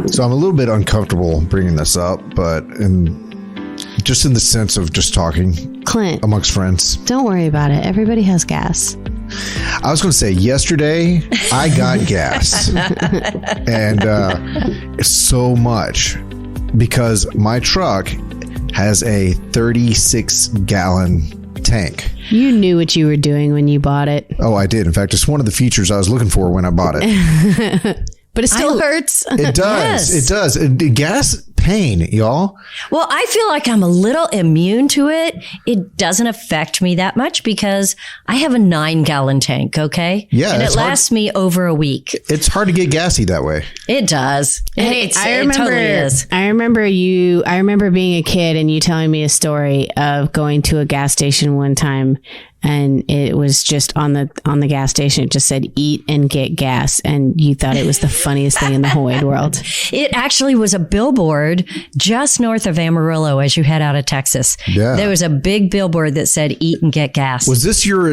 So I'm a little bit uncomfortable bringing this up, but just in the sense of just talking Clint, amongst friends. Don't worry about it. Everybody has gas. I was going to say, yesterday I got gas, and so much because my truck has a 36-gallon tank. You knew what you were doing when you bought it. Oh, I did. In fact, it's one of the features I was looking for when I bought it. But it still hurts. It does. Yes. It does. Gas pain, y'all. Well, I feel like I'm a little immune to it. It doesn't affect me that much because I have a 9-gallon tank, okay? Yeah, and it it's hard. lasts me over a week. It's hard to get gassy that way. It does. It totally is. I remember being a kid and you telling me a story of going to a gas station one time, and it was just on the gas station. It just said "eat and get gas," and you thought it was the funniest thing in the whole wide world. It actually was a billboard just north of Amarillo as you head out of Texas. Yeah. There was a big billboard that said "eat and get gas." Was this your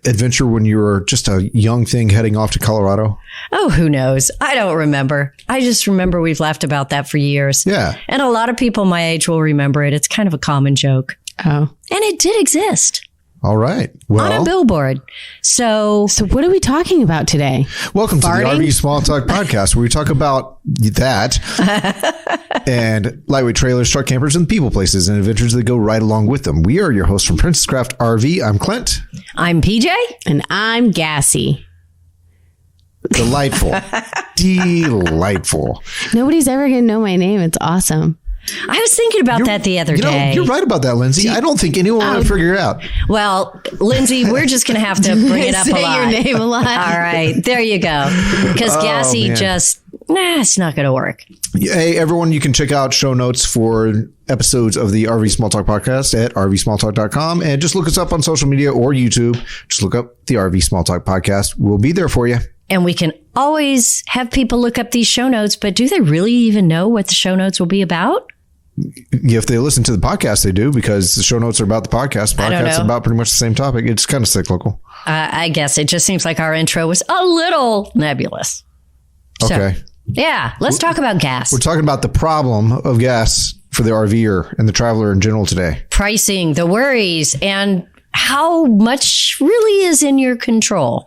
adventure when you were just a young thing heading off to Colorado? Oh, who knows? I don't remember. I just remember we've laughed about that for years. Yeah. And a lot of people my age will remember it. It's kind of a common joke. Oh. And it did exist. All right. Well, On a billboard. So what are we talking about today? welcome Farting? to the RV Small Talk podcast, where we talk about that and lightweight trailers, truck campers, and people places and adventures that go right along with them. We are your hosts from Princess Craft RV. I'm Clint. I'm PJ. And I'm gassy. Delightful. Delightful. Nobody's ever going to know my name. It's awesome. I was thinking about that the other day. You're right about that, Lindsay. I don't think anyone will figure it out. Well, Lindsay, we're just going to have to bring it up a Say lot. your name a lot. All right. There you go. Because gassy man. it's not going to work. Hey, everyone, you can check out show notes for episodes of the RV Small Talk podcast at rvsmalltalk.com, and just look us up on social media or YouTube. Just look up the RV Small Talk podcast. We'll be there for you. And we can always have people look up these show notes, but do they really even know what the show notes will be about? If they listen to the podcast, they do, because the show notes are about the podcast. Podcasts are about pretty much the same topic. It's kind of cyclical. I guess it just seems like our intro was a little nebulous. Okay. So, yeah, let's talk about gas. We're talking about the problem of gas for the RVer and the traveler in general today. Pricing, the worries, and how much really is in your control.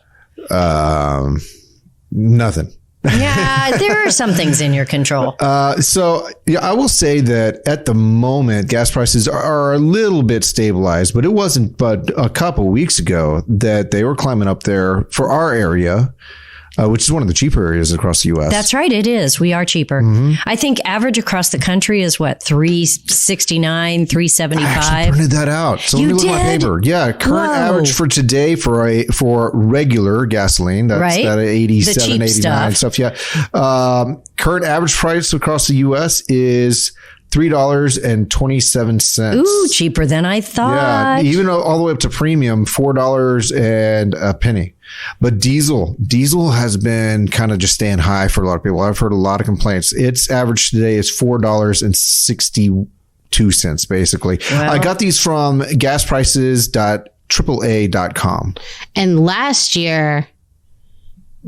Nothing. Yeah, there are some things in your control. So I will say that at the moment, gas prices are a little bit stabilized, but it wasn't but a couple weeks ago that they were climbing up there for our area, which is one of the cheaper areas across the U.S. That's right. It is. We are cheaper. Mm-hmm. I think average across the country is what, $3.69, $3.75. I actually printed that out. So let me look at my paper. Yeah, current average for today for regular gasoline. That's Right. that The 87, cheap 89 stuff. Yeah. Current average price across the U.S. is $3.27. Ooh, cheaper than I thought. Yeah, even all the way up to premium, $4 and a penny. But diesel has been kind of just staying high for a lot of people. I've heard a lot of complaints. Its average today is $4.62, basically. Wow. I got these from gasprices.aaa.com. And last year,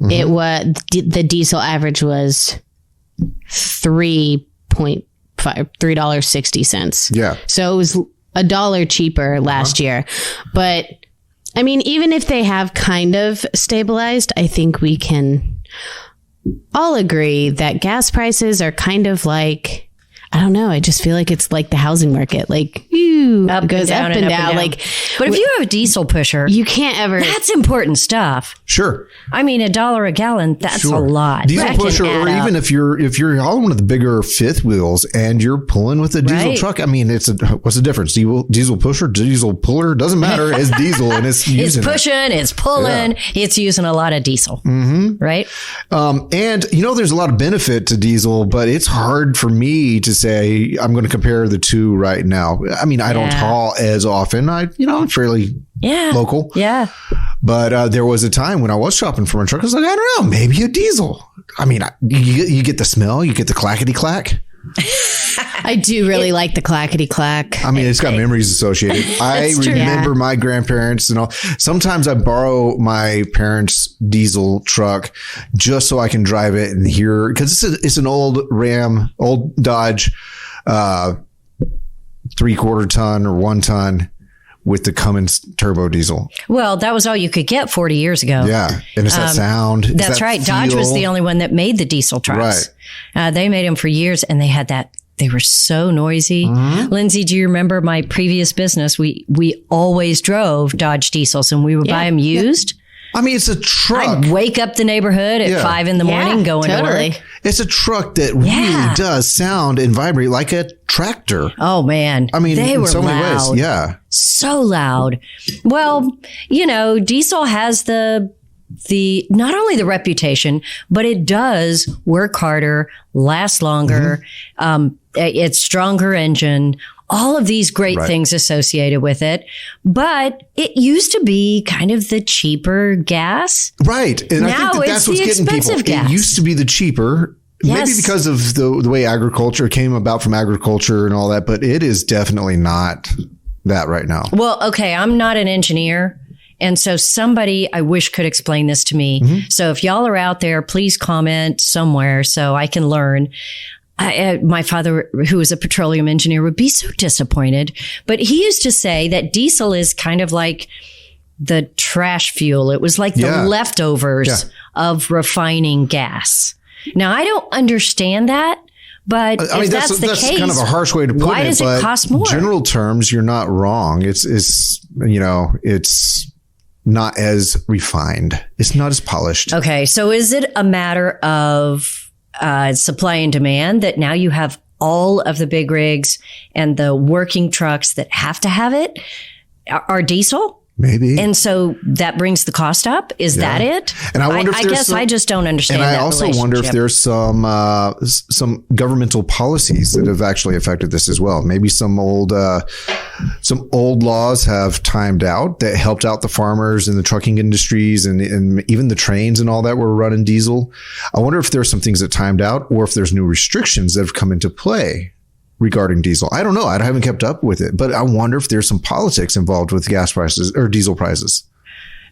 it was the diesel average was $3.60. Yeah. So it was $1 cheaper last year. But I mean, even if they have kind of stabilized, I think we can all agree that gas prices are kind of like, I don't know. I just feel like it's like the housing market. Like, it goes up and down. Like, but if you have a diesel pusher, you can't ever. that's important stuff. Sure. I mean, $1 a gallon, that's a lot. Diesel That can pusher, add or up. even if you're hauling one of the bigger fifth wheels and you're pulling with a diesel Right. truck, I mean, what's the difference? Diesel pusher, diesel puller, doesn't matter. It's diesel and it's using It's pushing, it's pulling, it's using a lot of diesel. Mm-hmm. Right? And there's a lot of benefit to diesel, but it's hard for me to say I'm going to compare the two right now. I mean, I don't haul as often. I'm fairly local. Yeah. But there was a time when I was shopping for my truck. I was like, I don't know, maybe a diesel. I mean, you get the smell, you get the clackety clack. I do really like the clackety clack. I mean, it's got memories associated. I remember my grandparents and all. Sometimes I borrow my parents' diesel truck just so I can drive it and hear, because it's an old old Dodge, 3/4 ton or 1 ton with the Cummins turbo diesel. Well, that was all you could get 40 years ago. Yeah. And it's that sound. It's That's that right. feel. Dodge was the only one that made the diesel trucks. Right. They made them for years, and they had that. They were so noisy. Lindsay, do you remember my previous business? We always drove Dodge diesels, and we would buy them used. I mean, it's a truck. I'd wake up the neighborhood at 5 a.m. going to work. It's a truck that really does sound and vibrate like a tractor. Oh, man. I mean, they in were so many loud. ways. Yeah. So loud. Well, diesel has the not only the reputation, but it does work harder, last longer. It's stronger engine, all of these great things associated with it. But it used to be kind of the cheaper gas. Right. And Now I think that's what's getting people. expensive gas. It used to be the cheaper. Maybe because of the way agriculture came about from agriculture and all that, but it is definitely not that right now. Well, okay, I'm not an engineer. And so somebody I wish could explain this to me. So if y'all are out there, please comment somewhere so I can learn. My father, who was a petroleum engineer, would be so disappointed. But he used to say that diesel is kind of like the trash fuel. It was like the leftovers of refining gas. Now, I don't understand that. But I mean, that's the case, kind of a harsh way to put it. Why does it cost more? General terms, you're not wrong. It's not as refined. It's not as polished. Okay. So is it a matter of supply and demand that now you have all of the big rigs and the working trucks that have to have it are diesel? Maybe. And so that brings the cost up. Is that it? And I wonder if there's guess I just don't understand and that I also wonder if there's some governmental policies that have actually affected this as well. Maybe some old laws have timed out that helped out the farmers and the trucking industries and even the trains and all that were running diesel. I wonder if there's some things that timed out or if there's new restrictions that have come into play regarding diesel. I don't know. I haven't kept up with it, but I wonder if there's some politics involved with gas prices or diesel prices.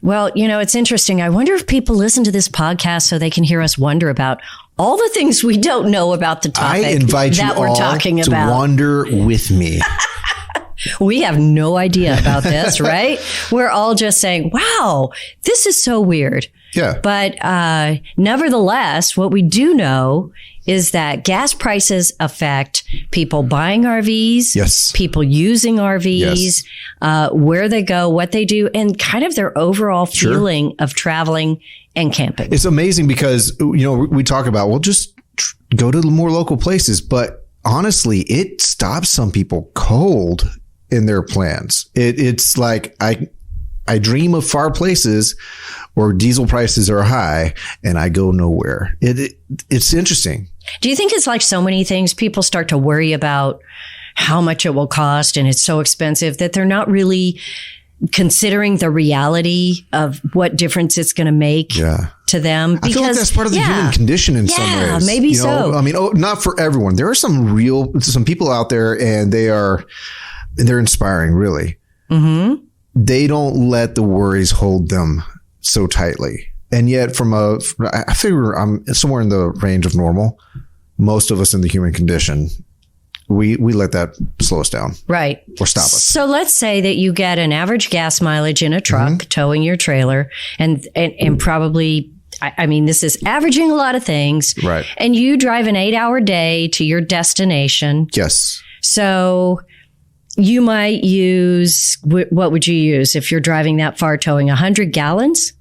Well, it's interesting. I wonder if people listen to this podcast so they can hear us wonder about all the things we don't know about the topic I invite that you we're all talking to about. wander with me. We have no idea about this, right? We're all just saying, wow, this is so weird. Yeah. But nevertheless, what we do know is that gas prices affect people buying RVs, people using RVs, where they go, what they do, and kind of their overall feeling of traveling and camping. It's amazing because, we talk about, well, just go to more local places. But honestly, it stops some people cold in their plans. It's like I dream of far places where diesel prices are high and I go nowhere. It's interesting. Do you think it's like so many things? People start to worry about how much it will cost and it's so expensive that they're not really considering the reality of what difference it's going to make to them. I feel like that's part of the human condition in some ways. Yeah, maybe so. I mean, not for everyone. There are some people out there and they're inspiring, really. Mm-hmm. They don't let the worries hold them so tightly. And yet I figure I'm somewhere in the range of normal. Most of us in the human condition, we let that slow us down. Right. Or stop us. So let's say that you get an average gas mileage in a truck towing your trailer and probably, I mean, this is averaging a lot of things. Right. And you drive an 8-hour day to your destination. Yes. So you might use, what would you use if you're driving that far, towing 100 gallons?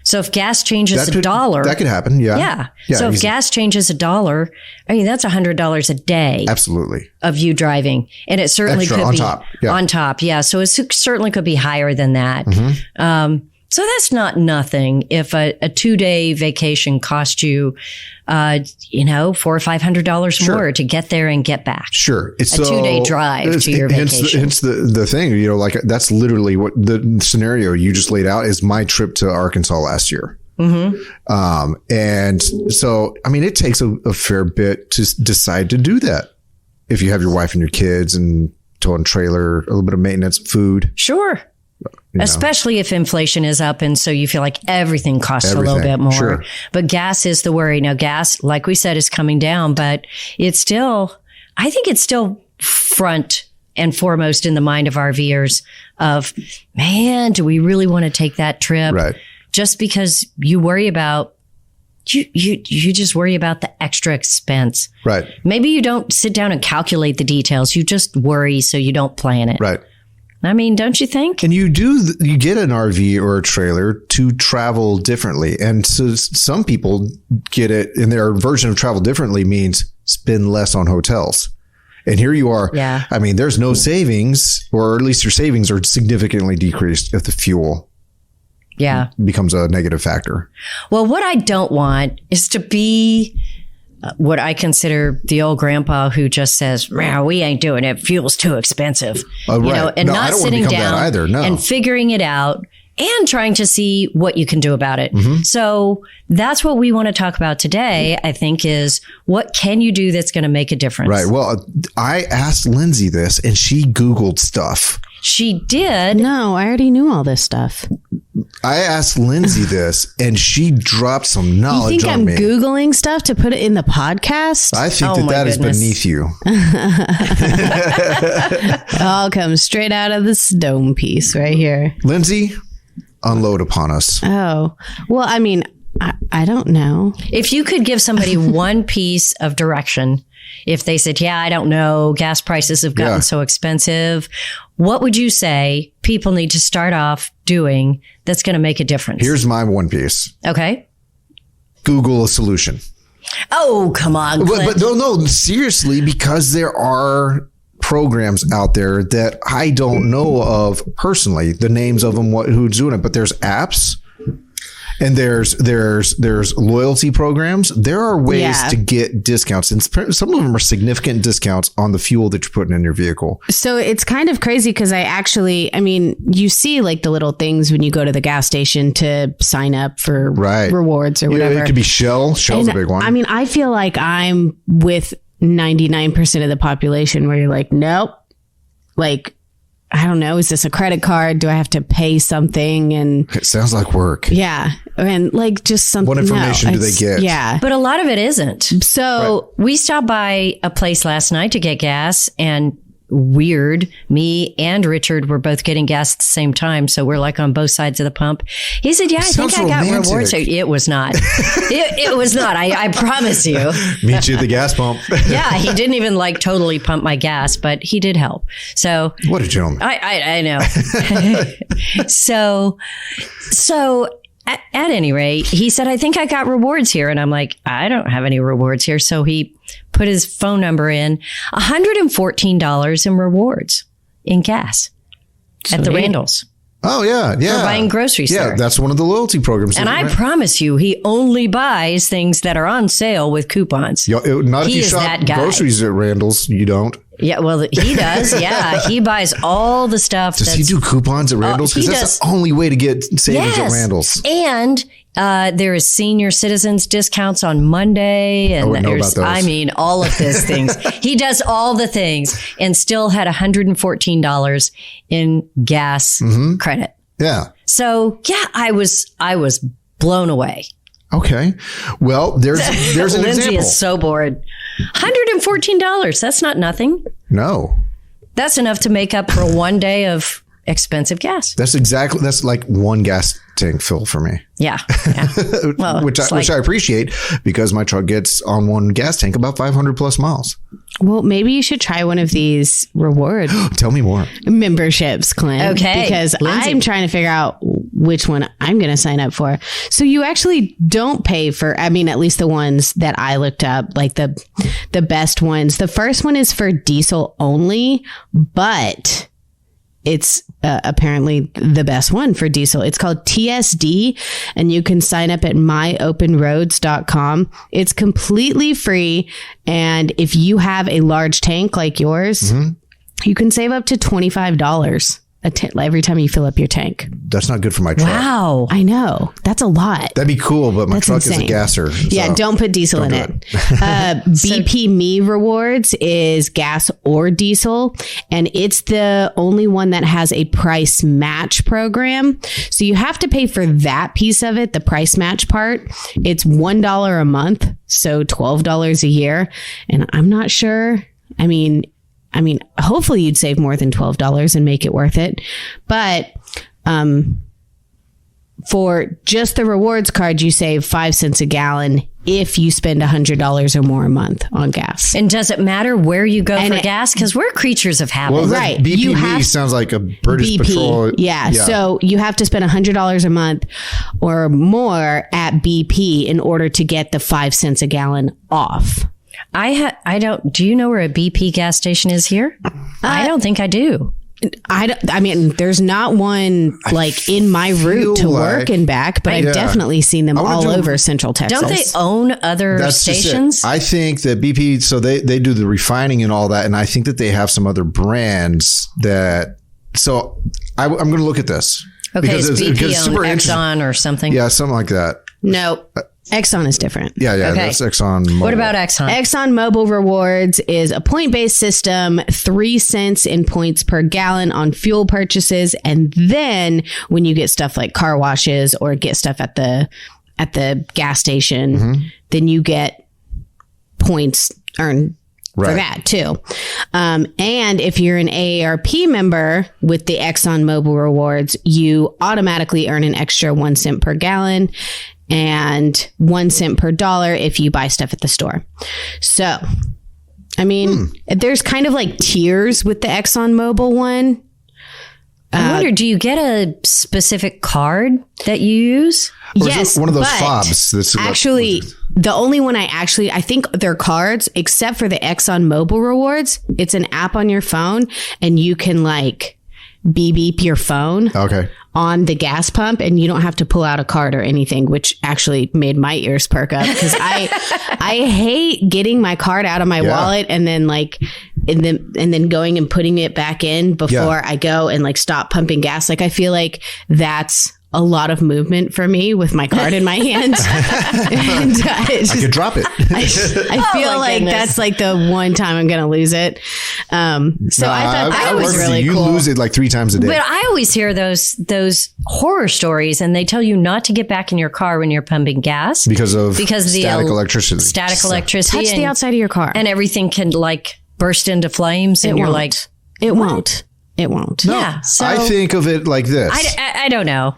So if gas changes $1. That could happen. Yeah. So if gas changes $1, I mean, that's $100 a day. Absolutely. Of you driving. And it certainly could be on top. Yeah. So it certainly could be higher than that. Mm-hmm. So that's not nothing if a 2-day vacation cost you, $400 or $500 more to get there and get back. Sure. It's a 2-day drive to your vacation. Hence the thing, like that's literally what the scenario you just laid out is my trip to Arkansas last year. Mm-hmm. And so, I mean, it takes a fair bit to decide to do that. if you have your wife and your kids and tow and trailer, a little bit of maintenance, food. Sure. Especially if inflation is up and so you feel like everything costs a little bit more. Sure. But gas is the worry. Now, gas, like we said, is coming down, but it's still, I think it's still front and foremost in the mind of RVers of, man, do we really want to take that trip? Right. Just because you worry about, you just worry about the extra expense. Right. Maybe you don't sit down and calculate the details. You just worry so you don't plan it. Right. I mean, don't you think? And you get an RV or a trailer to travel differently. And so some people get it, and their version of travel differently means spend less on hotels. And here you are. Yeah. I mean, there's no savings, or at least your savings are significantly decreased if the fuel becomes a negative factor. Well, what I don't want is to be what I consider the old grandpa who just says, we ain't doing it. Fuel's too expensive. Right. And no, not sitting down either. No. And figuring it out and trying to see what you can do about it. Mm-hmm. So that's what we want to talk about today, I think, is what can you do that's going to make a difference? Right. Well, I asked Lindsay this and she Googled stuff. She did. No, I already knew all this stuff. I asked Lindsay this and she dropped some knowledge on me. You think I'm Googling stuff to put it in the podcast? I think that is beneath you. All comes straight out of the stone piece right here. Lindsay, unload upon us. Oh, well, I mean, I don't know. If you could give somebody one piece of direction, if they said, I don't know, gas prices have gotten so expensive, what would you say people need to start off doing that's going to make a difference? Here's my one piece. Okay. Google a solution. Oh, come on, Clint. But no, seriously, because there are programs out there that I don't know of personally, the names of them, who's doing it, but there's apps. And there's loyalty programs. There are ways to get discounts, and some of them are significant discounts on the fuel that you're putting in your vehicle. So it's kind of crazy because you see like the little things when you go to the gas station to sign up for rewards or whatever. It could be Shell. Shell's a big one. I mean, I feel like I'm with 99% of the population where you're like, nope, like, I don't know. Is this a credit card? Do I have to pay something? And it sounds like work. Yeah. And like just something. What information do they get? Yeah. But a lot of it isn't. So we stopped by a place last night to get gas, and weird, me and Richard were both getting gas at the same time. So we're like on both sides of the pump. He said, I think I got rewards. It was not. it was not. I promise you. Meet you at the gas pump. Yeah. He didn't even like totally pump my gas, but he did help. So what a gentleman. I know. So at any rate, he said, I think I got rewards here. And I'm like, I don't have any rewards here. So he put his phone number in, $114 in rewards in gas at the Randalls. Oh, yeah. Yeah. For buying groceries there. Yeah, that's one of the loyalty programs. And I promise you, he only buys things that are on sale with coupons. Not if you shop groceries at Randall's, you don't. Yeah, well, he does. Yeah, he buys all the stuff. Does he do coupons at Randall's? Because that's the only way to get savings at Randall's. And there is senior citizens discounts on Monday, and there's, all of those things. He does all the things, and still had $114 in gas credit. Yeah. So I was blown away. Okay. Well, there's an Lindsay example. Lindsay is so bored. $114. That's not nothing. No. That's enough to make up for one day of expensive gas. That's like one gas tank fill for me. Yeah. Well, which I appreciate, because my truck gets on one gas tank about 500 plus miles. Well, maybe you should try one of these reward Tell me more. memberships, Clint. Okay. Because Lindsay. I'm trying to figure out which one I'm going to sign up for. So you actually don't pay for, at least the ones that I looked up, like the best ones. The first one is for diesel only, but it's apparently the best one for diesel. It's called TSD, and you can sign up at myopenroads.com. It's completely free. And if you have a large tank like yours, you can save up to $25 every time you fill up your tank. That's not good for my truck. Wow. I know. That's a lot. That'd be cool, but my truck is a gasser. Yeah, don't put diesel in it. BP Me Rewards is gas or diesel, and it's the only one that has a price match program. So you have to pay for that piece of it, the price match part. It's $1 a month, so $12 a year. And I'm not sure. I mean, hopefully you'd save more than $12 and make it worth it. But for just the rewards card, you save 5 cents a gallon if you spend $100 or more a month on gas. And does it matter where you go for gas? Because we're creatures of habit. Well, right. BPB sounds like a British BP, Patrol. Yeah. So you have to spend $100 a month or more at BP in order to get the 5 cents a gallon off. Do you know where a BP gas station is here? I don't think I do. I mean, there's not one like in my route to work and back, but I've definitely seen them all over Central Texas. Don't they own other stations? I think that BP, so they do the refining and all that. And I think that they have some other brands that, so I'm going to look at this. Okay, because it's BP on Exxon or something? Yeah, something like that. No. Exxon is different. Yeah, okay. That's Exxon Mobil. What about Exxon? Exxon Mobil Rewards is a point-based system, 3 cents in points per gallon on fuel purchases. And then when you get stuff like car washes or get stuff at the gas station, then you get points earned for that too. And if you're an AARP member with the Exxon Mobil Rewards, you automatically earn an extra 1 cent per gallon and 1 cent per dollar if you buy stuff at the store. So, I mean, there's kind of like tiers with the Exxon Mobil one. I wonder, do you get a specific card that you use? Yes, one of those fobs. That's actually the only one I think they're cards, except for the Exxon Mobil Rewards. It's an app on your phone, and you can like beep your phone on the gas pump, and you don't have to pull out a card or anything, which actually made my ears perk up because I hate getting my card out of my wallet and then and then going and putting it back in before I go and like stop pumping gas. Like I feel like that's a lot of movement for me with my card in my hand. And I could drop it. I feel like that's like the one time I'm going to lose it. So I thought that was really cool. You lose it like 3 times a day. But I always hear those horror stories, and they tell you not to get back in your car when you're pumping gas because the static electricity. Static electricity. Touch the outside of your car, and everything can like burst into flames, and you're like, it won't. It won't. No, yeah. So I think of it like this. I don't know.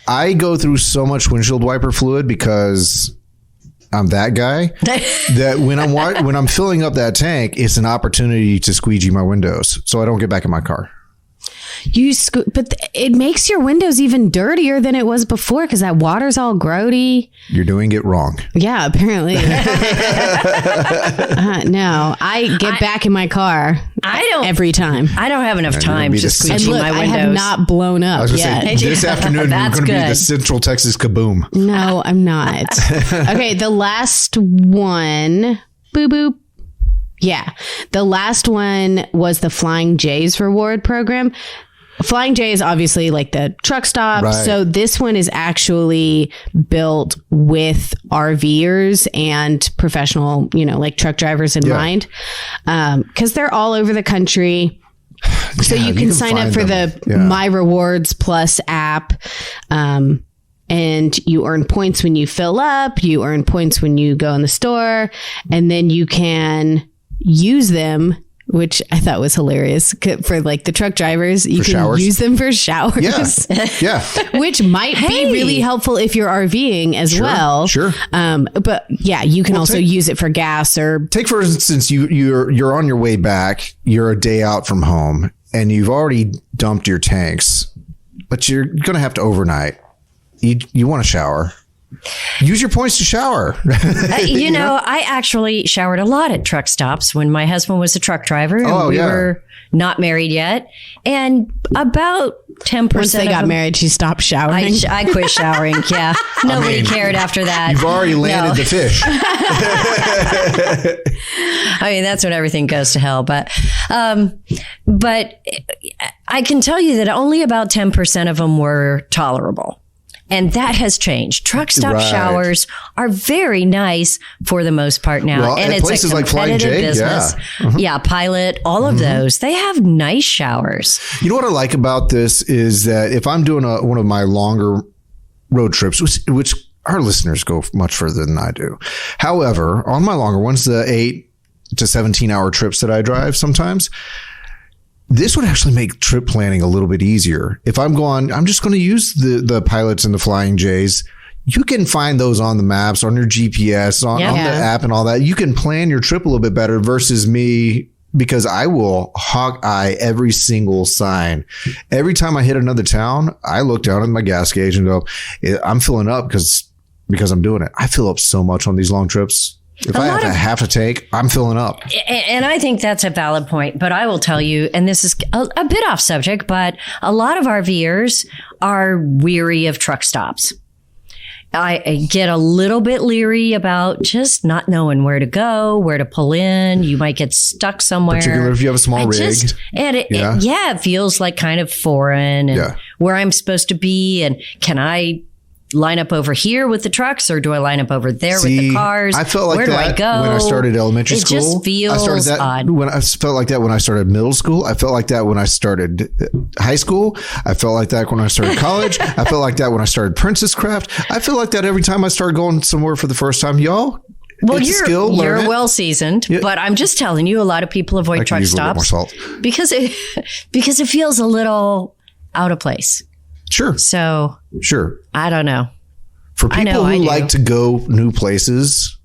I go through so much windshield wiper fluid because I'm that guy that when I'm filling up that tank, it's an opportunity to squeegee my windows so I don't get back in my car. But it makes your windows even dirtier than it was before because that water's all grody. You're doing it wrong. Yeah, apparently. No, I get back in my car. Every time. I don't have enough time to squeegee my windows. I have not blown up I was yet. Say, this afternoon we're going to be the Central Texas kaboom. No, I'm not. Okay, the last one. Boop boop. Yeah. The last one was the Flying J's reward program. Flying J is obviously like the truck stop. Right. So this one is actually built with RVers and professional, like truck drivers in mind. Cause they're all over the country. So you can sign up for the My Rewards Plus app. And you earn points when you fill up, you earn points when you go in the store, and then you can use them, which I thought was hilarious for like the truck drivers. You can use them for showers. Yeah. Which might be really helpful if you're RVing as well. Sure. But yeah, you can also use it for gas or take, for instance, you're on your way back, you're a day out from home and you've already dumped your tanks, but you're going to have to overnight. You want to shower. Use your points to shower. You know, I actually showered a lot at truck stops when my husband was a truck driver and we were not married yet. And about 10% once they got married, she stopped showering. I quit showering. Yeah. Nobody cared after that. You've already landed the fish. I mean, that's when everything goes to hell. But I can tell you that only about 10% of them were tolerable. And that has changed. Truck stop showers are very nice for the most part now. Well, and it's places a like Flying competitive J, business. Yeah. Pilot, all of those. They have nice showers. You know what I like about this is that if I'm doing one of my longer road trips, which our listeners go much further than I do. However, on my longer ones, the 8 to 17 hour trips that I drive sometimes, this would actually make trip planning a little bit easier. If I'm just going to use the Pilots and the Flying J's. You can find those on the maps, on your GPS, on the app and all that. You can plan your trip a little bit better versus me, because I will hawk eye every single sign. Every time I hit another town, I look down at my gas gauge and go, I'm filling up because I'm doing it. I fill up so much on these long trips. If I have half a tank, I'm filling up. And I think that's a valid point. But I will tell you, and this is a bit off subject, but a lot of RVers are weary of truck stops. I get a little bit leery about just not knowing where to go, where to pull in. You might get stuck somewhere. Particularly if you have a small rig. It feels like kind of foreign and where I'm supposed to be. And can I line up over here with the trucks, or do I line up over there with the cars? I felt like where that do I go? when I started elementary school. It just feels odd. I felt like that when I started middle school. I felt like that when I started high school. I felt like that when I started college. I felt like that when I started Princess Craft. I feel like that every time I start going somewhere for the first time, y'all. Well, you're well seasoned, but I'm just telling you, a lot of people avoid truck stops because it feels a little out of place. Sure. So, I don't know. For people who like to go new places,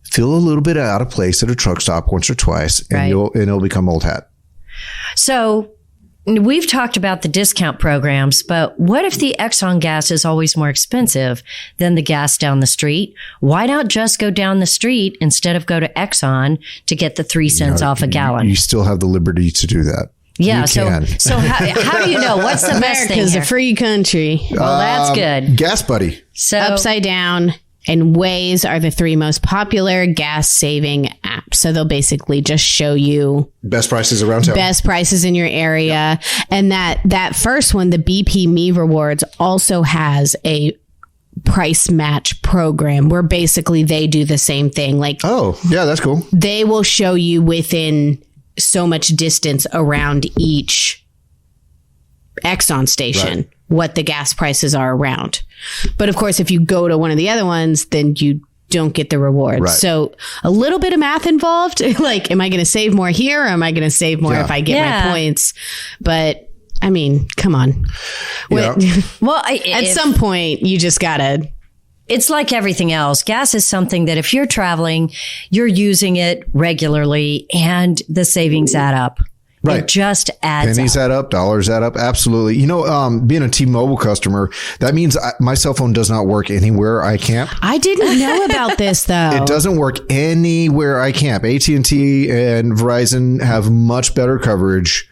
feel a little bit out of place at a truck stop once or twice, and it'll become old hat. So, we've talked about the discount programs, but what if the Exxon gas is always more expensive than the gas down the street? Why not just go down the street instead of go to Exxon to get the 3 cents off a gallon? You still have the liberty to do that. Yeah. So how do you know? What's the best thing? America's a free country. Well, that's good. Gas Buddy. So Upside Down and Waze are the 3 most popular gas saving apps. So they'll basically just show you best prices around town, best prices in your area. And that first one, the BP Me Rewards, also has a price match program where basically they do the same thing. Like, oh yeah, that's cool. They will show you within so much distance around each Exxon station what the gas prices are around. But of course, if you go to one of the other ones, then you don't get the rewards. Right. So a little bit of math involved. Like, am I going to save more here, or am I going to save more if I get my points? But I mean, come on. Well, at some point, you just got to. It's like everything else. Gas is something that if you're traveling, you're using it regularly, and the savings add up. Right. It just adds Pennies add up, dollars add up. Absolutely. You know, being a T-Mobile customer, that means my cell phone does not work anywhere I camp. I didn't know about this, though. It doesn't work anywhere I camp. AT&T and Verizon have much better coverage.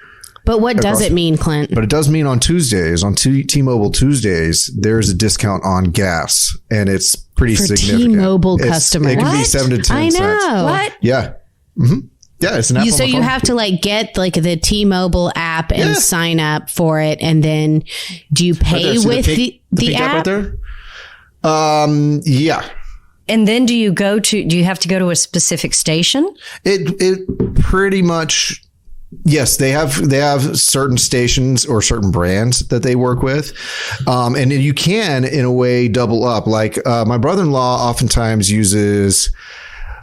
But what does it mean, Clint? But it does mean on Tuesdays, on T-Mobile Tuesdays, there's a discount on gas, and it's pretty significant. T-Mobile customers. It can be 7 to 10 cents. I know. What? Yeah. Mm-hmm. Yeah, it's an app. So you have to get the T-Mobile app and sign up for it, and then do you pay with the app? Right there? Yeah. And then do you have to go to a specific station? It pretty much. Yes, they have certain stations or certain brands that they work with. And you can, in a way, double up. Like my brother-in-law oftentimes uses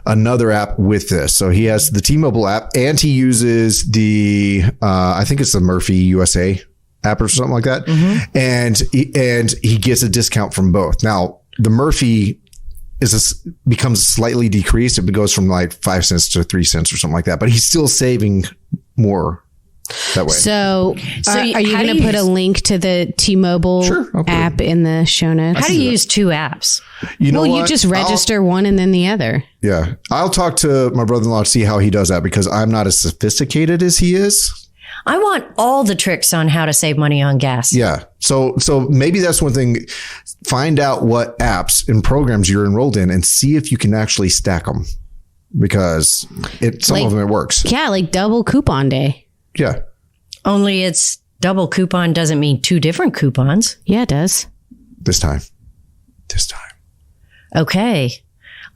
another app with this. So he has the T-Mobile app, and he uses the, I think it's the Murphy USA app or something like that. Mm-hmm. And he gets a discount from both. Now, the Murphy becomes slightly decreased. It goes from like 5 cents to 3 cents or something like that, but he's still saving more that way. So are you going to put a link to the T-Mobile app in the show notes? How do you use 2 apps? You just register one and then the other. Yeah. I'll talk to my brother-in-law to see how he does that, because I'm not as sophisticated as he is. I want all the tricks on how to save money on gas. Yeah. So maybe that's one thing. Find out what apps and programs you're enrolled in and see if you can actually stack them. because some of them it works. Yeah, like double coupon day. Yeah. Only it's double coupon doesn't mean 2 different coupons. Yeah, it does. This time. Okay.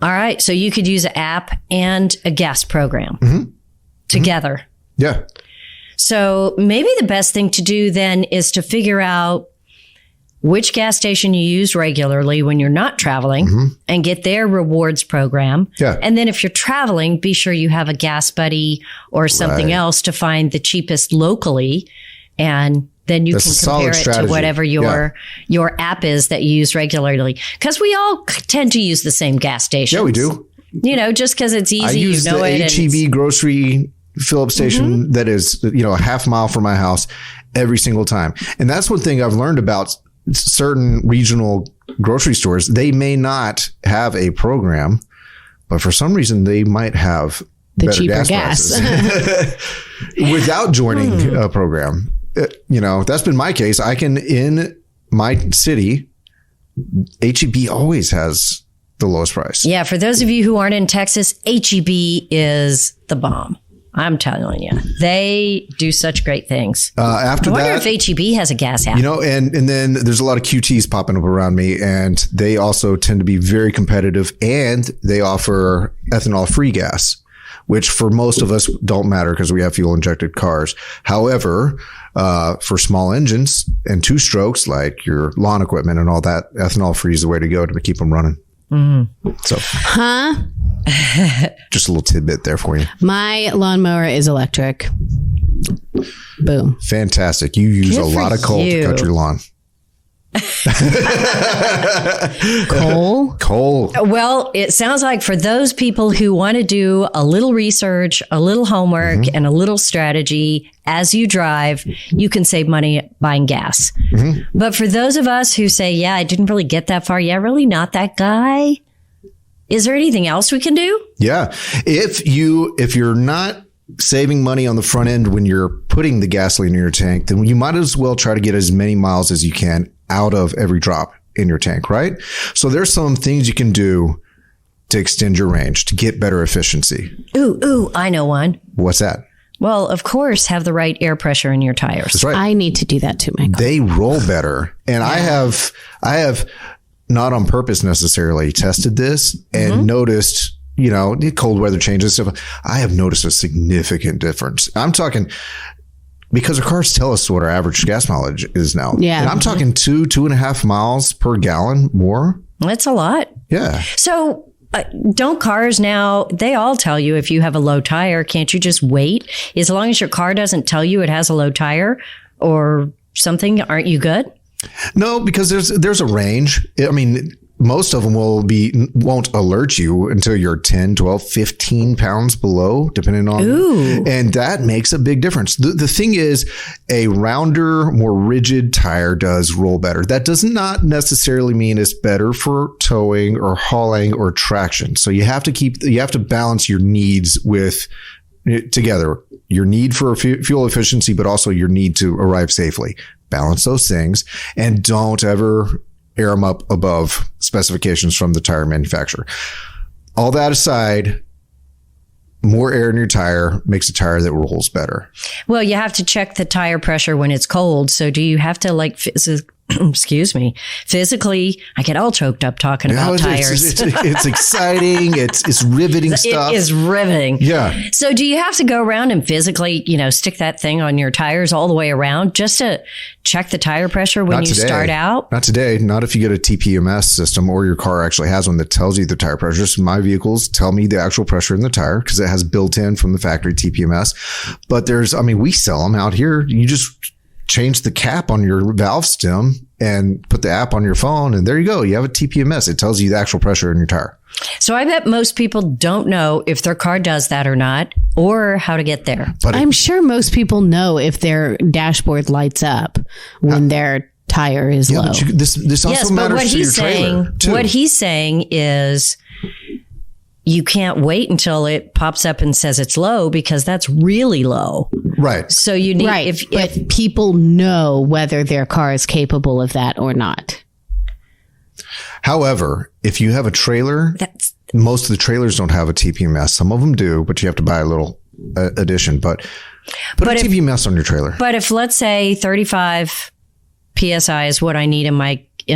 All right. So you could use an app and a gas program together. Yeah. So maybe the best thing to do then is to figure out which gas station you use regularly when you're not traveling and get their rewards program. Yeah. And then if you're traveling, be sure you have a gas buddy or something else to find the cheapest locally. And then you can compare it to whatever your app is that you use regularly. Because we all tend to use the same gas stations. Yeah, we do. You know, just because it's easy, I use you know the it. HEB grocery fill-up station that is, a half mile from my house every single time. And that's one thing I've learned about certain regional grocery stores. They may not have a program, but for some reason they might have the better cheaper gas prices without joining a program. That's been my case. I can, in my city, HEB always has the lowest price. Yeah. For those of you who aren't in Texas, HEB is the bomb. I'm telling you, they do such great things. I wonder if HEB has a gas app. And then there's a lot of QTs popping up around me, and they also tend to be very competitive, and they offer ethanol-free gas, which for most of us don't matter because we have fuel-injected cars. However, for small engines and 2-strokes, like your lawn equipment and all that, ethanol-free is the way to go to keep them running. So, just a little tidbit there for you. My lawnmower is electric. Boom. Fantastic. You use a lot of coal to cut your lawn. Coal. Well, it sounds like for those people who want to do a little research, a little homework, and a little strategy as you drive, you can save money buying gas. But for those of us who say, yeah, I didn't really get that far. Yeah, really not that guy. Is there anything else we can do? Yeah. If you're not saving money on the front end when you're putting the gasoline in your tank, then you might as well try to get as many miles as you can out of every drop in your tank, right? So there's some things you can do to extend your range, to get better efficiency. Ooh, I know one. What's that? Well, of course, have the right air pressure in your tires. That's right. I need to do that too, Michael. They roll better. And I have not on purpose necessarily tested this and noticed, cold weather changes stuff. I have noticed a significant difference. I'm talking because our cars tell us what our average gas mileage is now. Yeah. And I'm talking 2.5 miles per gallon more. That's a lot. Yeah. So don't cars now, they all tell you if you have a low tire, can't you just wait? As long as your car doesn't tell you it has a low tire or something, aren't you good? No, because there's a range. I mean, most of them won't alert you until you're 10, 12, 15 pounds below, depending on. Ooh. And that makes a big difference. The thing is, a rounder, more rigid tire does roll better. That does not necessarily mean it's better for towing or hauling or traction. So you have to balance your needs together. Your need for fuel efficiency, but also your need to arrive safely. Balance those things and don't ever air them up above specifications from the tire manufacturer. All that aside, more air in your tire makes a tire that rolls better. Well, you have to check the tire pressure when it's cold. So do you have to physically, I get all choked up talking about tires. It's exciting. It's riveting stuff. It is riveting. Yeah. So do you have to go around and physically, stick that thing on your tires all the way around just to check the tire pressure when you start out? Not today. Not if you get a TPMS system or your car actually has one that tells you the tire pressure. So my vehicles tell me the actual pressure in the tire because it has built in from the factory TPMS. But we sell them out here. You just change the cap on your valve stem and put the app on your phone, and there you go. You have a TPMS. It tells you the actual pressure in your tire. So I bet most people don't know if their car does that or not, or how to get there. But I'm sure most people know if their dashboard lights up when their tire is low. But this also matters to your trailer, too. What he's saying is you can't wait until it pops up and says it's low because that's really low. Right. So you need, if people know whether their car is capable of that or not. However, if you have a trailer most of the trailers don't have a TPMS. Some of them do, but you have to buy a little addition. But put a TPMS on your trailer. But if, let's say, 35 PSI is what I need in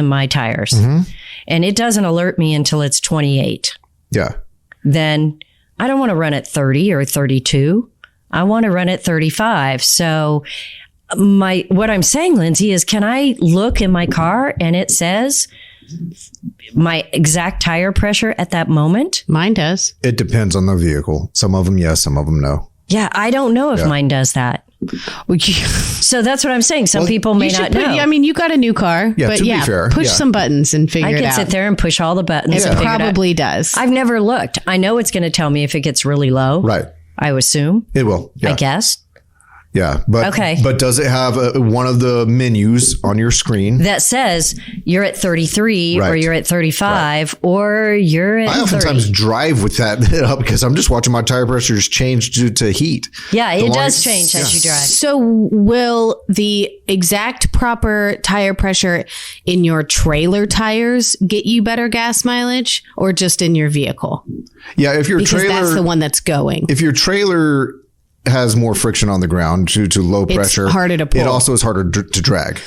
my tires, and it doesn't alert me until it's 28. Yeah. Then I don't want to run at 30 or 32. I want to run at 35. So what I'm saying, Lindsay, is can I look in my car and it says my exact tire pressure at that moment? Mine does. It depends on the vehicle. Some of them, yes. Some of them, no. Yeah, I don't know if mine does that. So that's what I'm saying. Some people may not know. I mean, you got a new car, Yeah, but to be fair, push some buttons and figure I it can out. sit there and push all the buttons. It probably does. I've never looked. I know it's going to tell me if it gets really low. Right. I assume. It will. Yeah. I guess. Yeah. But, Okay. But does it have one of the menus on your screen? That says you're at 33 or Right. you're at 35 or you're at I oftentimes 30. drive with that up because I'm just watching my tire pressures change due to heat. Yeah, it does lights- change as you drive. So will the exact proper tire pressure in your trailer tires get you better gas mileage or just in your vehicle? Yeah. If your Because trailer, that's the one that's going. if your trailer has more friction on the ground due to low pressure, harder to pull. It also is harder to drag.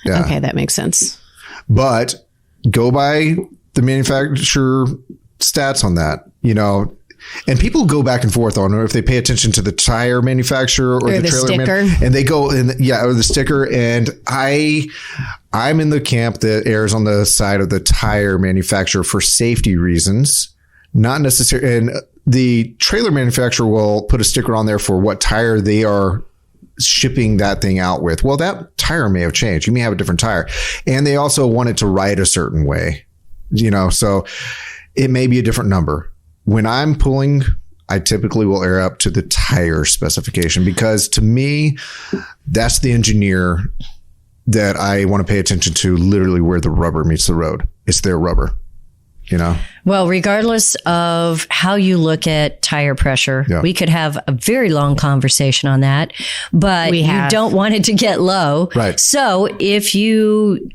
Yeah. Okay, that makes sense. But go by the manufacturer stats on that, and people go back and forth on if they pay attention to the tire manufacturer or the trailer sticker. and they go or the sticker. And I'm in the camp that errs on the side of the tire manufacturer for safety reasons, not necessarily. And the trailer manufacturer will put a sticker on there for what tire they are shipping that thing out with. Well, that tire may have changed. You may have a different tire. And they also want it to ride a certain way, so it may be a different number. When I'm pulling, I typically will air up to the tire specification because to me, that's the engineer that I want to pay attention to, literally where the rubber meets the road. It's their rubber. Well, regardless of how you look at tire pressure, we could have a very long conversation on that, but you don't want it to get low. Right. So if you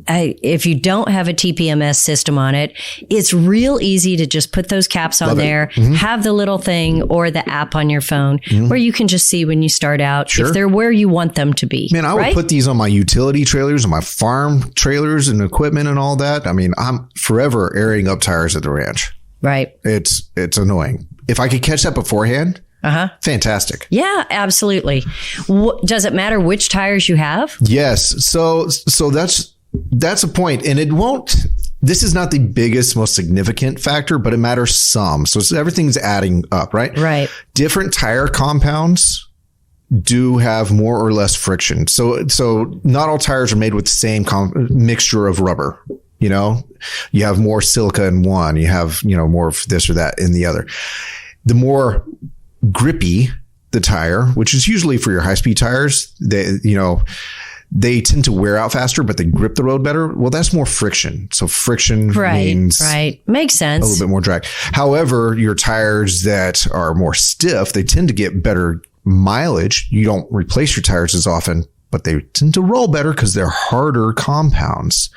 don't have a TPMS system on it, it's real easy to just put those caps on there, have the little thing or the app on your phone where you can just see when you start out if they're where you want them to be. Man, I would put these on my utility trailers and my farm trailers and equipment and all that. I mean, I'm forever airing up tires at the ranch. Right. It's annoying. If I could catch that beforehand, fantastic. Yeah, absolutely. Does it matter which tires you have? Yes. So that's a point. And this is not the biggest, most significant factor, but it matters some. So everything's adding up, right? Right. Different tire compounds do have more or less friction. So not all tires are made with the same mixture of rubber. You have more silica in one, you have, more of this or that in the other. The more grippy the tire, which is usually for your high-speed tires, they tend to wear out faster, but they grip the road better. Well, that's more friction. So friction means makes sense. A little bit more drag. However, your tires that are more stiff, they tend to get better mileage. You don't replace your tires as often, but they tend to roll better because they're harder compounds.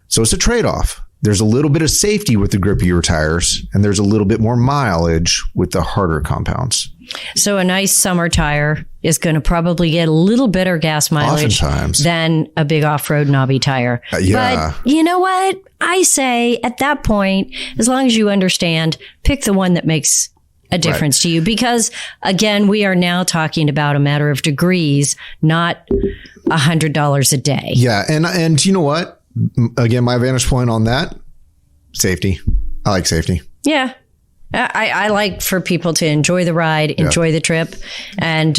So it's a trade-off. There's a little bit of safety with the grippier tires, and there's a little bit more mileage with the harder compounds. So a nice summer tire is going to probably get a little better gas mileage than a big off-road knobby tire. Yeah. But you know what? I say at that point, as long as you understand, pick the one that makes a difference to you. Because again, we are now talking about a matter of degrees, not $100 a day. Yeah. And you know what? Again, my vantage point on that, safety. I like safety. Yeah. I like for people to enjoy the ride, enjoy the trip. And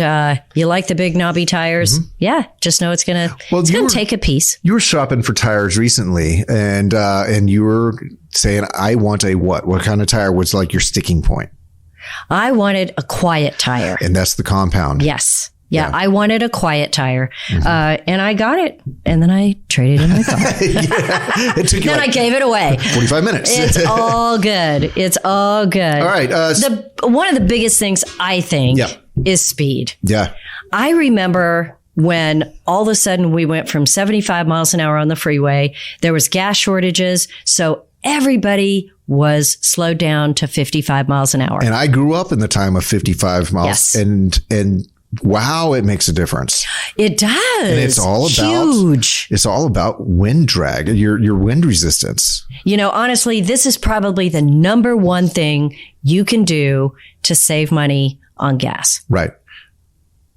you like the big knobby tires. Yeah. Just know it's going to take a piece. You were shopping for tires recently and you were saying, I want a what? What kind of tire was like your sticking point? I wanted a quiet tire. And that's the compound. Yes. Yeah, I wanted a quiet tire, and I got it, and then I traded in my car. It took you then I gave it away. 45 minutes. It's all good. It's all good. All right. One of the biggest things I think is speed. Yeah. I remember when all of a sudden we went from 75 miles an hour on the freeway. There was gas shortages, so everybody was slowed down to 55 miles an hour. And I grew up in the time of 55 miles. Yes. And wow, it makes a difference. It does. And it's all about huge. It's all about wind drag, your wind resistance. You know, honestly, this is probably the number one thing you can do to save money on gas. Right.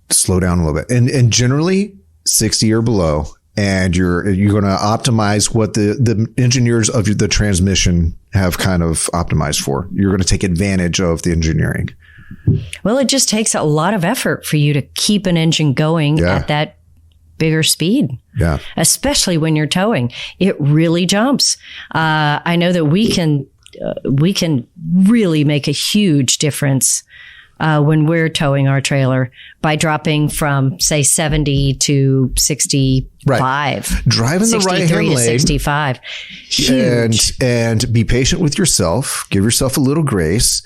Slow down a little bit. And generally 60 or below. And you're going to optimize what the engineers of the transmission have kind of optimized for. You're going to take advantage of the engineering. Well, it just takes a lot of effort for you to keep an engine going at that bigger speed. Yeah. Especially when you're towing. It really jumps. I know that we can really make a huge difference when we're towing our trailer by dropping from, say, 70 to 65. Right. Driving the right hand lane. 65. Huge. And be patient with yourself. Give yourself a little grace.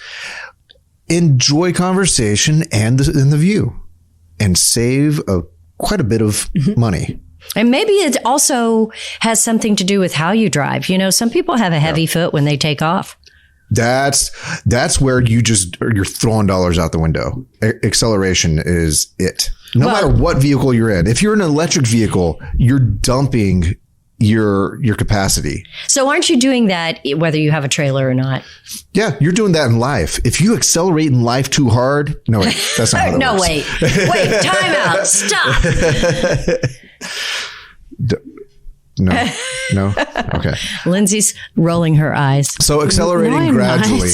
Enjoy conversation and the view. And save quite a bit of money. And maybe it also has something to do with how you drive. You know, some people have a heavy foot when they take off. That's where you're throwing dollars out the window. Acceleration is it. No matter what vehicle you're in. If you're in an electric vehicle, you're dumping your capacity. So aren't you doing that whether you have a trailer or not? Yeah, you're doing that in life. If you accelerate in life too hard, no, wait, that's not how that works. Wait, time out. Stop. No. Okay. Lindsay's rolling her eyes. So accelerating gradually.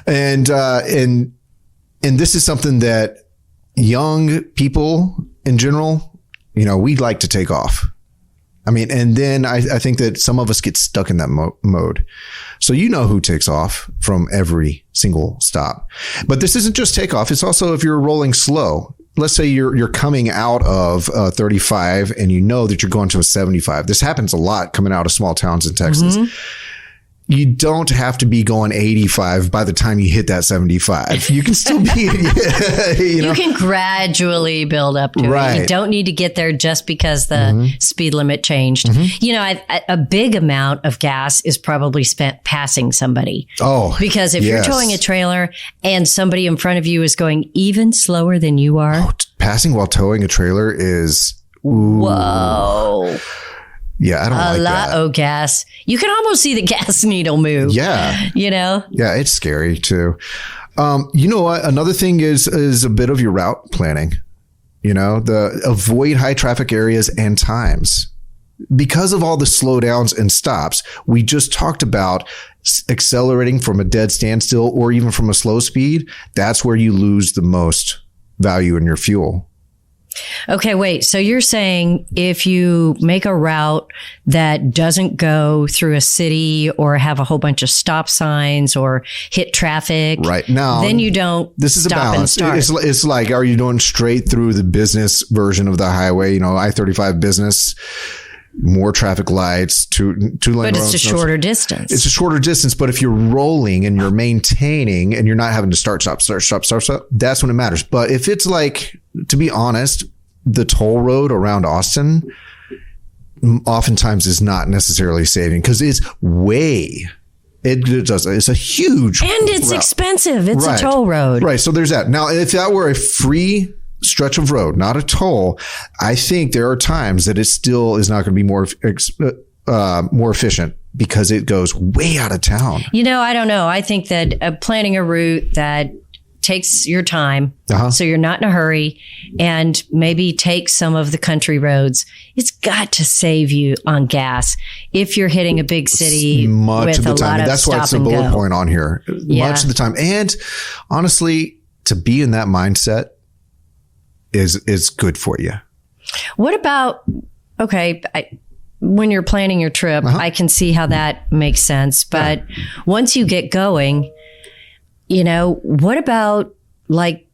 And this is something that young people in general, you know, we like to take off. I mean, and then I think that some of us get stuck in that mode. So you know who takes off from every single stop. But this isn't just takeoff. It's also if you're rolling slow. Let's say you're coming out of 35 and you know that you're going to a 75. This happens a lot coming out of small towns in Texas. Mm-hmm. You don't have to be going 85 by the time you hit that 75. You can still be, you can gradually build up to it. You don't need to get there just because the speed limit changed. Mm-hmm. You know, a big amount of gas is probably spent passing somebody. Oh, because if you're towing a trailer and somebody in front of you is going even slower than you are. Passing while towing a trailer is. Whoa. Yeah, I don't like that. A lot of gas. You can almost see the gas needle move. Yeah. You know? Yeah, it's scary too. You know what? Another thing is a bit of your route planning. You know, avoid high traffic areas and times. Because of all the slowdowns and stops, we just talked about accelerating from a dead standstill or even from a slow speed. That's where you lose the most value in your fuel. Okay, wait. So you're saying if you make a route that doesn't go through a city or have a whole bunch of stop signs or hit traffic, right now, then you don't. This is stop a balance. It's like, are you going straight through the business version of the highway? You know, I-35 business, more traffic lights, two lane roads. But it's a shorter distance. It's a shorter distance. But if you're rolling and you're maintaining and you're not having to start, that's when it matters. But if it's like, to be honest, the toll road around Austin oftentimes is not necessarily saving because it's it's a huge and it's route. Expensive. It's a toll road. Right. So there's that. Now, if that were a free stretch of road, not a toll, I think there are times that it still is not going to be more efficient because it goes way out of town. You know, I don't know. I think that planning a route that takes your time, so you're not in a hurry, and maybe take some of the country roads. It's got to save you on gas if you're hitting a big city with a lot of that's why it's a bullet point on here. Much of the time, and honestly, to be in that mindset is good for you. What about when you're planning your trip? I can see how that makes sense, but once you get going. You know, what about like,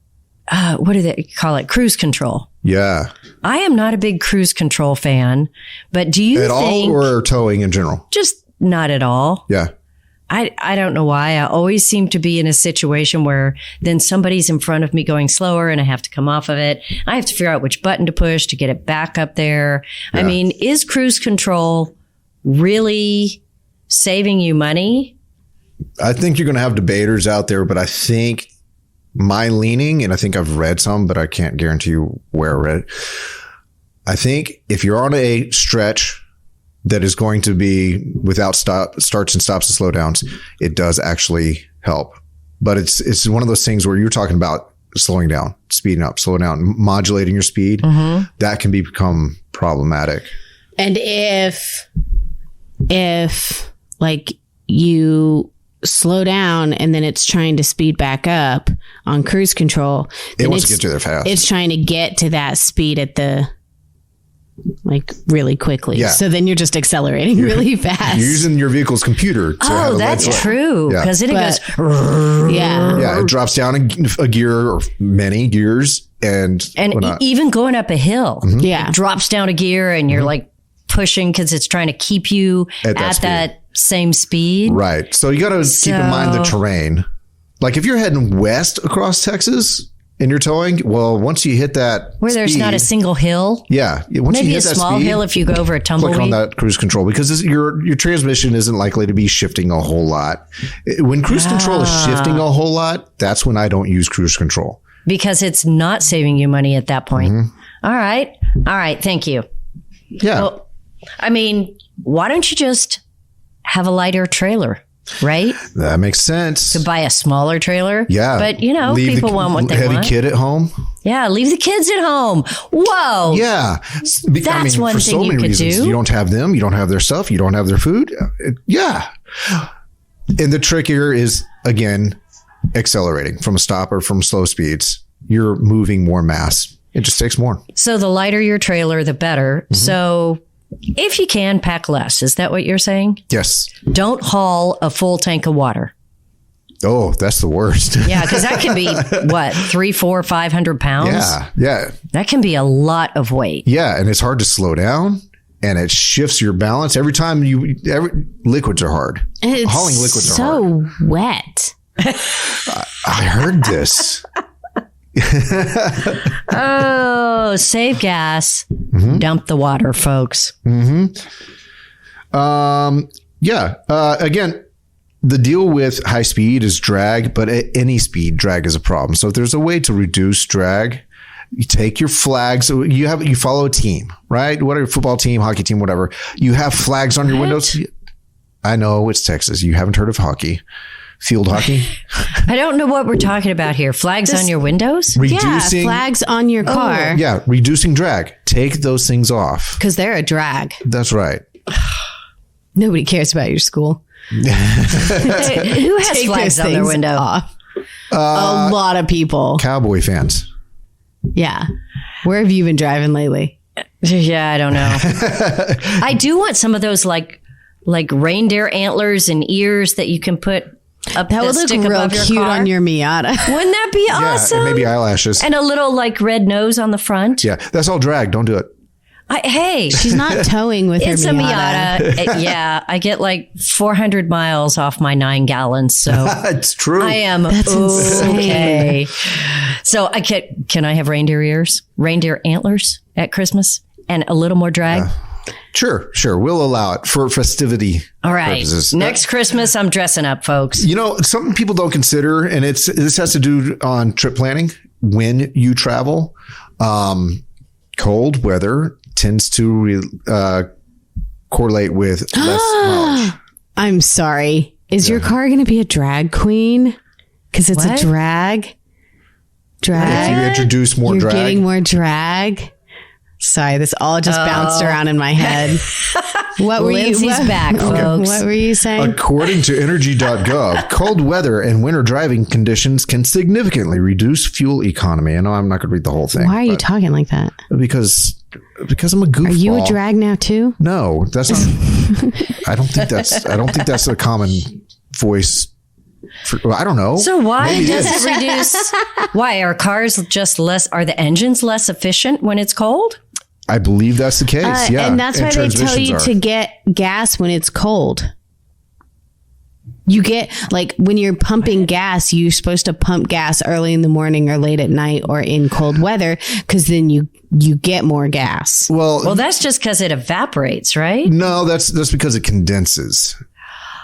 what do they call it? Cruise control. Yeah. I am not a big cruise control fan, but do you think... At all or towing in general? Just not at all. Yeah. I don't know why. I always seem to be in a situation where then somebody's in front of me going slower and I have to come off of it. I have to figure out which button to push to get it back up there. Yeah. I mean, is cruise control really saving you money? I think you're going to have debaters out there, but I think my leaning, and I think I've read some, but I can't guarantee you where I read it. I think if you're on a stretch that is going to be without starts and stops and slowdowns, it does actually help. But it's one of those things where you're talking about slowing down, speeding up, slowing down, modulating your speed. That can become problematic. And if like you slow down and then it's trying to speed back up on cruise control, It wants to get you there fast. It's trying to get to that speed at the really quickly. Yeah. So then you're just accelerating really fast. You're using your vehicle's computer to have a that's light. true. Yeah. Because then it goes. Yeah. It drops down a gear or many gears and even going up a hill, Yeah. it drops down a gear and you're like pushing because it's trying to keep you At that that same speed. right. So you got to keep in mind the terrain. Like if you're heading west across Texas and you're towing, well, once you hit that Where there's speed, not a single hill. once you Maybe hit a that small speed, hill if you go over a click on tumbleweed. that cruise control because your transmission isn't likely to be shifting a whole lot. When cruise control is shifting a whole lot, that's when I don't use cruise control. Because it's not saving you money at that point. All right. Thank you. Yeah. Well, I mean, why don't you just have a lighter trailer, right? That makes sense. To buy a smaller trailer. Yeah. But, Leave people the want what they heavy want. kid at home. Yeah, leave the kids at home. Whoa. Yeah. That's one for thing so you many could reasons. do. You don't have them. You don't have their stuff. You don't have their food. Yeah. And the trick here is, again, accelerating from a stop or from slow speeds. You're moving more mass. It just takes more. So the lighter your trailer, the better. So if you can, pack less. Is that what you're saying? Yes. Don't haul a full tank of water. Oh, that's the worst. Yeah, because that can be, what, 300, 400, 500 pounds? Yeah. That can be a lot of weight. Yeah. And it's hard to slow down and it shifts your balance. Every time liquids are hard. It's Hauling liquids are hard. so wet. I heard this. Oh, save gas. Dump the water, folks. Again, the deal with high speed is drag, but at any speed, drag is a problem. So if there's a way to reduce drag, you take your flags. So you follow a team, right? Whatever, football team, hockey team, whatever. You have flags on your windows. I know it's Texas. You haven't heard of hockey. Field hockey. I don't know what we're talking about here. Flags on your windows? Reducing, flags on your car. Yeah, reducing drag. Take those things off. Because they're a drag. That's right. Nobody cares about your school. Who has Take flags those on their things window? off. A lot of people. Cowboy fans. Yeah. Where have you been driving lately? Yeah, I don't know. I do want some of those like reindeer antlers and ears that you can put up That would look stick real above your cute car. on your Miata. Wouldn't that be awesome? Yeah, and maybe eyelashes. And a little like red nose on the front. Yeah, that's all drag. Don't do it. Hey, She's not towing with it's her a Miata. Miata. Yeah, I get like 400 miles off my 9 gallons. So It's true. I am That's okay. So can I have reindeer ears, reindeer antlers at Christmas and a little more drag? Sure. We'll allow it for festivity All right. purposes. Next Christmas, I'm dressing up, folks. Something people don't consider, and this has to do on trip planning when you travel. Cold weather tends to correlate with less mileage. I'm sorry. Is your car going to be a drag queen? Because it's What? a drag. If you introduce more You're drag, getting more drag. Sorry, this all just bounced around in my head. What were Lindsay's you? back, folks. What were you saying? according to energy.gov, cold weather and winter driving conditions can significantly reduce fuel economy. I know I'm not going to read the whole thing. Why are you talking like that? Because I'm a goofball. Are you a drag now too? No, that's not. I don't think that's a common voice. I don't know. So why Maybe does is. it reduce? Why are cars just less? Are the engines less efficient when it's cold? I believe that's the case. Yeah, and that's why they tell transmissions you are. to get gas when it's cold. You get, like, when you're pumping gas, you're supposed to pump gas early in the morning or late at night or in cold weather, because then you get more gas. Well, Well, that's just because it evaporates, right? no, that's because it condenses.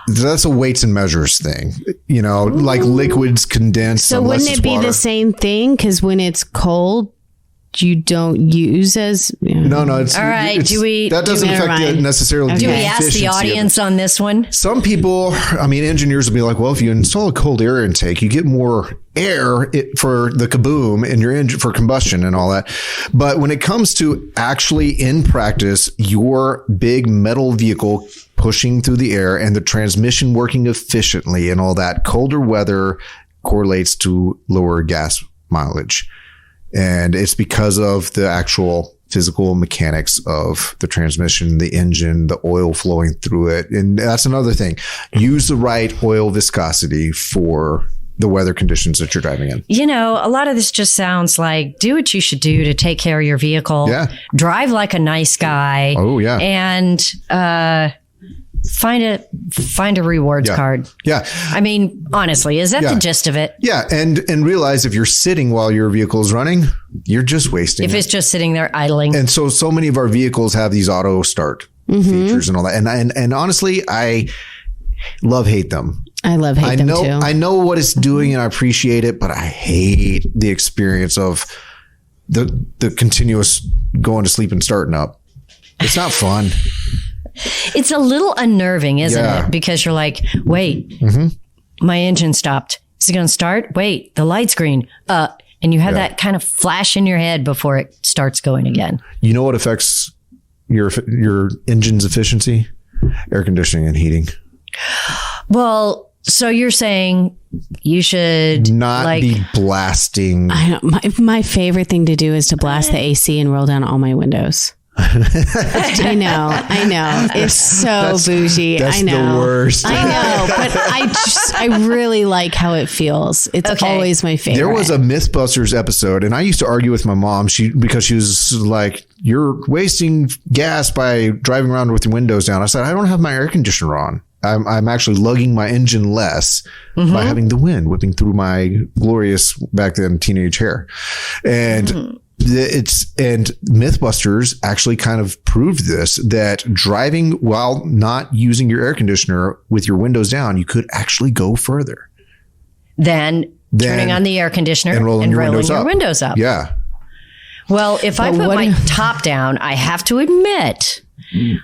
that's a weights and measures thing, like liquids condense. So wouldn't it be the same thing? Because when it's cold, you don't use as no. It's all right. That doesn't affect it necessarily. Okay. Do we ask the audience on this one? Some people, engineers will be like, well, if you install a cold air intake, you get more air for the kaboom in your engine for combustion and all that. But when it comes to actually in practice, your big metal vehicle pushing through the air and the transmission working efficiently and all that, colder weather correlates to lower gas mileage. And it's because of the actual physical mechanics of the transmission, the engine, the oil flowing through it. And that's another thing. Use the right oil viscosity for the weather conditions that you're driving in. A lot of this just sounds like do what you should do to take care of your vehicle. Yeah. Drive like a nice guy. Oh, yeah. And find a rewards card. Yeah. Honestly, is that the gist of it? Yeah. And realize if you're sitting while your vehicle is running, you're just wasting If it's just sitting there idling. And so many of our vehicles have these auto start features and all that. And honestly, I hate them. I hate them too. I know what it's doing and I appreciate it, but I hate the experience of the continuous going to sleep and starting up. It's not fun. It's a little unnerving, isn't it? Because you're like, wait, my engine stopped. Is it going to start? Wait, the light's green. And you have that kind of flash in your head before it starts going again. You know what affects your engine's efficiency? Air conditioning and heating. Well, so you're saying you should not be blasting. My favorite thing to do is to blast the AC and roll down all my windows. I know. It's so bougie. That's I know. The worst. I know, but I really like how it feels. It's always my favorite. There was a Mythbusters episode, and I used to argue with my mom because she was like, "You're wasting gas by driving around with your windows down." I said, "I don't have my air conditioner on. I'm actually lugging my engine less by having the wind whipping through my glorious back then teenage hair," and. And Mythbusters actually kind of proved this, that driving while not using your air conditioner with your windows down, you could actually go further than turning on the air conditioner and rolling your windows up. Yeah. Well, if I put my top down, I have to admit,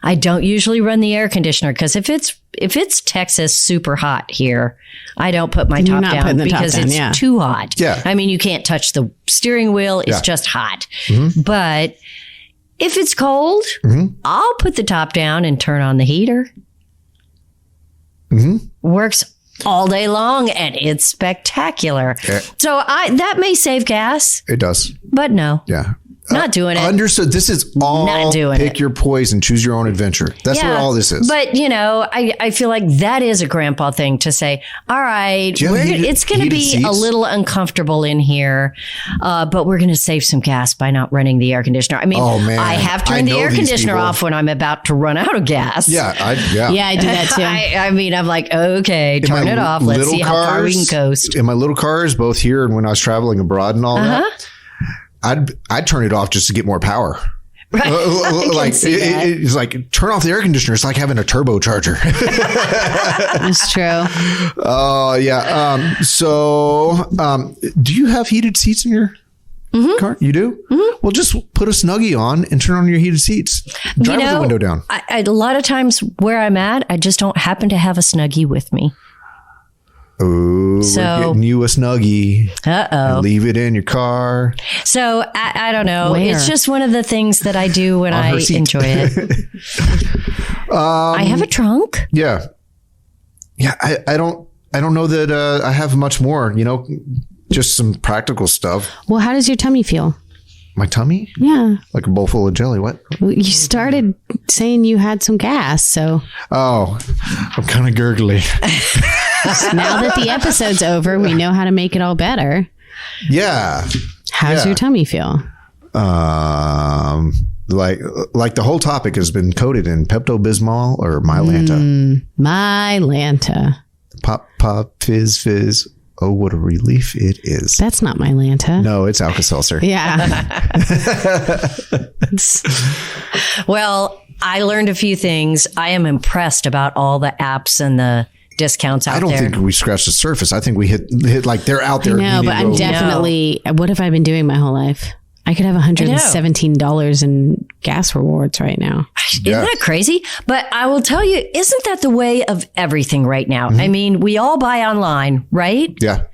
I don't usually run the air conditioner because if it's Texas super hot here, I don't put my top down because it's too hot. Yeah. You can't touch the steering wheel. It's just hot. But if it's cold, I'll put the top down and turn on the heater. Works all day long and it's spectacular. Yeah. So that may save gas. It does. But no. Yeah. Not doing it. Understood. This is all not doing pick your poison, choose your own adventure. That's what all this is. But, I feel like that is a grandpa thing to say, all right, it's going to be a little uncomfortable in here, but we're going to save some gas by not running the air conditioner. I have turned the air conditioner off when I'm about to run out of gas. Yeah, I do that too. I'm like, okay, turn it off. Let's see how far we can coast. In my little cars, both here and when I was traveling abroad and all that, I'd turn it off just to get more power. Right. It's like turn off the air conditioner. It's like having a turbocharger. That's true. Oh yeah. Do you have heated seats in your car? You do? Well, just put a Snuggie on and turn on your heated seats. Drive with the window down. A lot of times where I'm at, I just don't happen to have a Snuggie with me. Oh, we're getting you a Snuggie. Uh-oh. Leave it in your car. So I don't know. Where? It's just one of the things that I do when I enjoy it. I have a trunk. Yeah. Yeah. I don't know that I have much more, just some practical stuff. Well, how does your tummy feel? My tummy? Yeah. Like a bowl full of jelly. What? You started saying you had some gas, so. Oh, I'm kind of gurgly. Now that the episode's over, we know how to make it all better. Yeah. How's your tummy feel? Like the whole topic has been coated in Pepto-Bismol or Mylanta. Mylanta. Pop, pop, fizz, fizz. Oh, what a relief it is. That's not Mylanta. No, it's Alka-Seltzer. Yeah. Well, I learned a few things. I am impressed about all the apps and the discounts out there. I don't think we scratched the surface. I think we hit like they're out there. No, but I'm definitely. What have I been doing my whole life? I could have $117 in gas rewards right now. Isn't that crazy? But I will tell you, isn't that the way of everything right now? I mean, we all buy online, right? Yeah.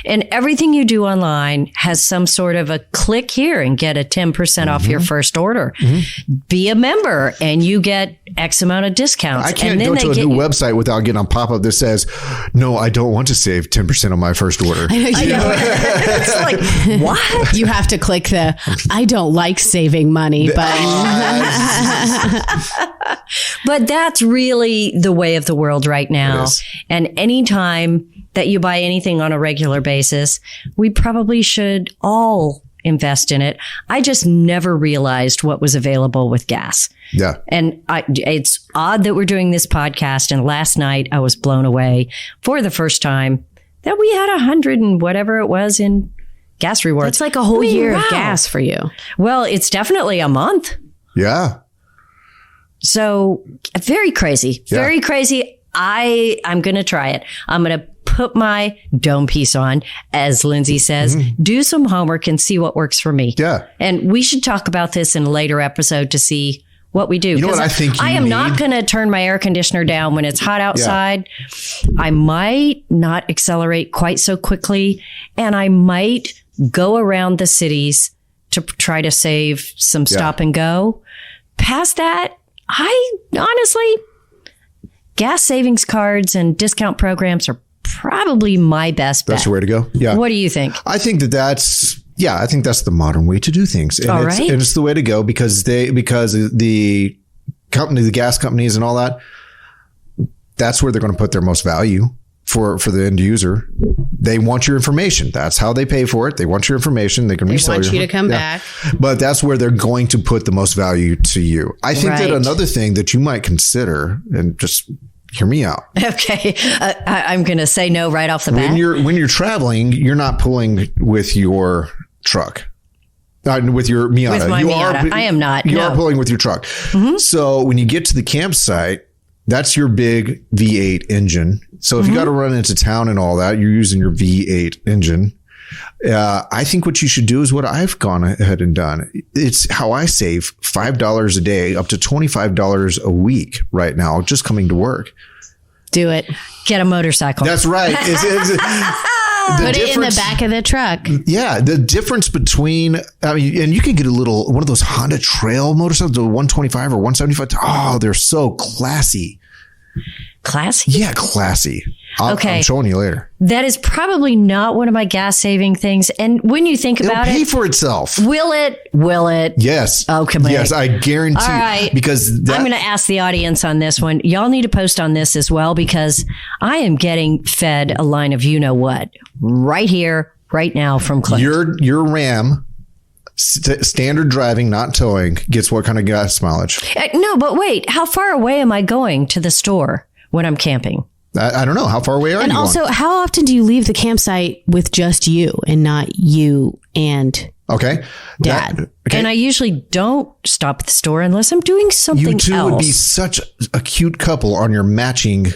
And everything you do online has some sort of a click here and get a 10% off your first order. Be a member and you get X amount of discounts. I can't go to a new website without getting a pop-up that says, no, I don't want to save 10% on my first order. I know. It's like, what? You have to click the I don't like saving money button. But that's really the way of the world right now. And anytime that you buy anything on a regular basis, we probably should all invest in it. I just never realized what was available with gas. Yeah. And it's odd that we're doing this podcast. And last night I was blown away for the first time that we had 100 and whatever it was in gas rewards. It's like a whole year of gas for you. Well, it's definitely a month. Yeah. So very crazy. Yeah. Very crazy. I'm going to try it. I'm going to put my dome piece on, as Lindsay says, do some homework and see what works for me. Yeah. And we should talk about this in a later episode to see what we do. You know what I think I am not going to turn my air conditioner down when it's hot outside. Yeah. I might not accelerate quite so quickly, and I might go around the cities to try to save some stop and go. Past that, I honestly, gas savings cards and discount programs are probably my best bet. That's the way to go. Yeah. What do you think? I think that's the modern way to do things. And and it's the way to go because the gas companies and all that, that's where they're going to put their most value for the end user. They want your information. That's how they pay for it. They want your information. They can resell you. They want you to come back. But that's where they're going to put the most value to you. I think that another thing that you might consider, and just hear me out. Okay. I'm going to say no right off the bat. When you're traveling, you're not pulling with your truck. With your Miata. With my Miata. I am not. You are pulling with your truck. So when you get to the campsite, that's your big V8 engine. So if you got to run into town and all that, you're using your V8 engine. I think what you should do is what I've gone ahead and done. It's how I save $5 a day, up to $25 a week right now, just coming to work. Do it. Get a motorcycle. That's right. Put it in the back of the truck. Yeah. The difference between, and you can get one of those Honda Trail motorcycles, the 125 or 175. Oh, they're so classy. Classy? Yeah, classy. I'm showing you later. That is probably not one of my gas saving things. And when you think about It'll pay for itself. Will it? Yes. Oh, come on. Yes, I guarantee. All right. Because I'm going to ask the audience on this one. Y'all need to post on this as well, because I am getting fed a line of you know what right here, right now from Clint. Your Ram, standard driving, not towing, gets what kind of gas mileage? No, but wait. How far away am I going to the store when I'm camping? I don't know. How far away are you? And also, how often do you leave the campsite with just you and not you and Dad? And I usuly don't stop at the store unless I'm doing something else. You two would be such a cute couple on your matching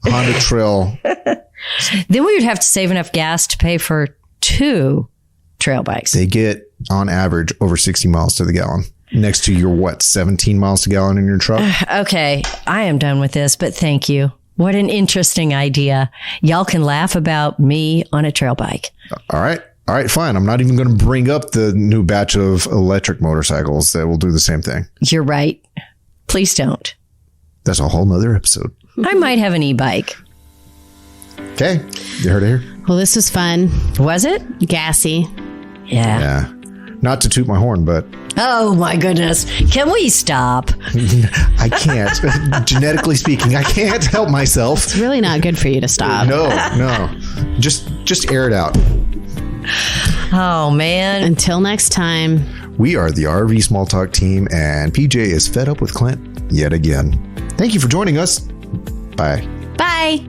Honda Trail. Then we would have to save enough gas to pay for 2 trail bikes. They get, on average, over 60 miles to the gallon. Next to your, 17 miles to gallon in your truck? Okay, I am done with this, but thank you. What an interesting idea. Y'all can laugh about me on a trail bike. All right, fine. I'm not even going to bring up the new batch of electric motorcycles that will do the same thing. You're right. Please don't. That's a whole nother episode. I might have an e-bike. Okay, you heard it here. Well, this was fun. Was it? Gassy. Yeah. Not to toot my horn, but... Oh, my goodness. Can we stop? I can't. Genetically speaking, I can't help myself. It's really not good for you to stop. No. Just air it out. Oh, man. Until next time. We are the RV Small Talk team, and PJ is fed up with Clint yet again. Thank you for joining us. Bye. Bye.